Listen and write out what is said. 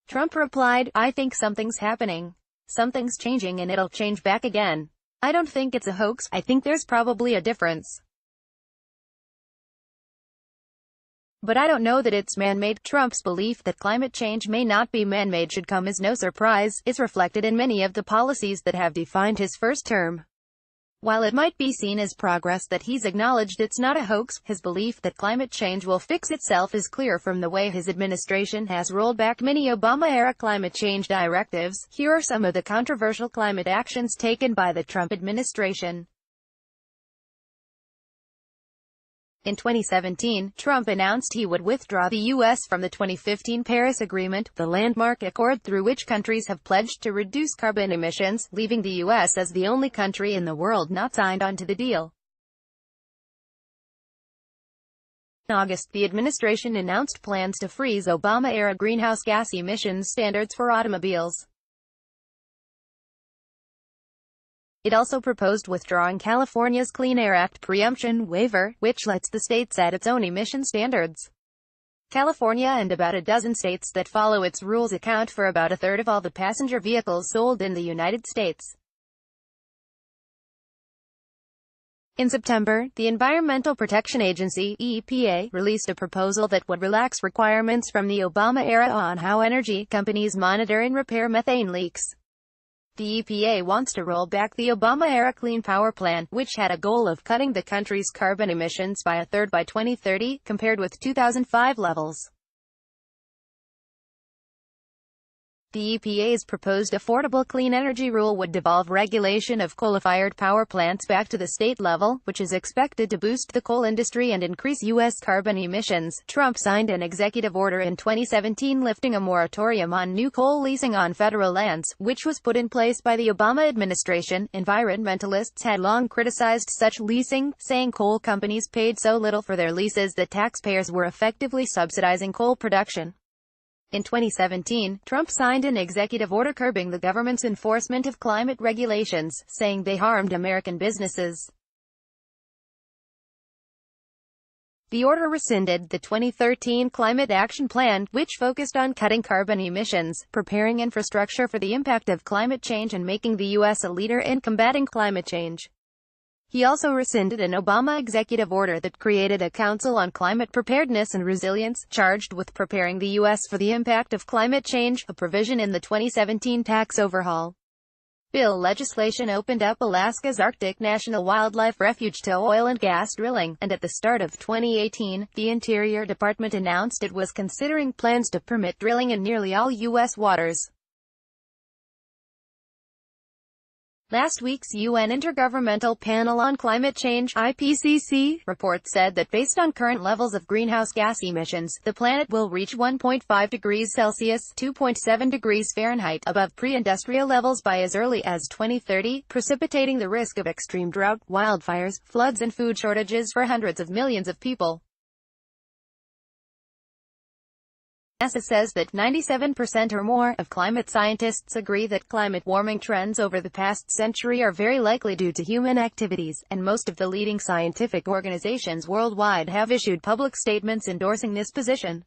Trump replied, "I think something's happening. Something's changing and it'll change back again. I don't think it's a hoax. I think there's probably a difference. But I don't know that it's man-made." Trump's belief that climate change may not be man-made should come as no surprise, is reflected in many of the policies that have defined his first term. While it might be seen as progress that he's acknowledged it's not a hoax, his belief that climate change will fix itself is clear from the way his administration has rolled back many Obama-era climate change directives. Here are some of the controversial climate actions taken by the Trump administration. In 2017, Trump announced he would withdraw the U.S. from the 2015 Paris Agreement, the landmark accord through which countries have pledged to reduce carbon emissions, leaving the U.S. as the only country in the world not signed on to the deal. In August, the administration announced plans to freeze Obama-era greenhouse gas emissions standards for automobiles. It also proposed withdrawing California's Clean Air Act preemption waiver, which lets the state set its own emission standards. California and about a dozen states that follow its rules account for about a third of all the passenger vehicles sold in the United States. In September, the Environmental Protection Agency, EPA, released a proposal that would relax requirements from the Obama era on how energy companies monitor and repair methane leaks. The EPA wants to roll back the Obama-era Clean Power Plan, which had a goal of cutting the country's carbon emissions by a third by 2030, compared with 2005 levels. The EPA's proposed Affordable Clean Energy Rule would devolve regulation of coal-fired power plants back to the state level, which is expected to boost the coal industry and increase U.S. carbon emissions. Trump signed an executive order in 2017 lifting a moratorium on new coal leasing on federal lands, which was put in place by the Obama administration. Environmentalists had long criticized such leasing, saying coal companies paid so little for their leases that taxpayers were effectively subsidizing coal production. In 2017, Trump signed an executive order curbing the government's enforcement of climate regulations, saying they harmed American businesses. The order rescinded the 2013 Climate Action Plan, which focused on cutting carbon emissions, preparing infrastructure for the impact of climate change and making the U.S. a leader in combating climate change. He also rescinded an Obama executive order that created a Council on Climate Preparedness and Resilience, charged with preparing the U.S. for the impact of climate change, a provision in the 2017 tax overhaul bill. Legislation opened up Alaska's Arctic National Wildlife Refuge to oil and gas drilling, and at the start of 2018, the Interior Department announced it was considering plans to permit drilling in nearly all U.S. waters. Last week's UN Intergovernmental Panel on Climate Change (IPCC) report said that based on current levels of greenhouse gas emissions, the planet will reach 1.5 degrees Celsius (2.7 degrees Fahrenheit) above pre-industrial levels by as early as 2030, precipitating the risk of extreme drought, wildfires, floods and food shortages for hundreds of millions of people. NASA says that 97% or more of climate scientists agree that climate warming trends over the past century are very likely due to human activities, and most of the leading scientific organizations worldwide have issued public statements endorsing this position.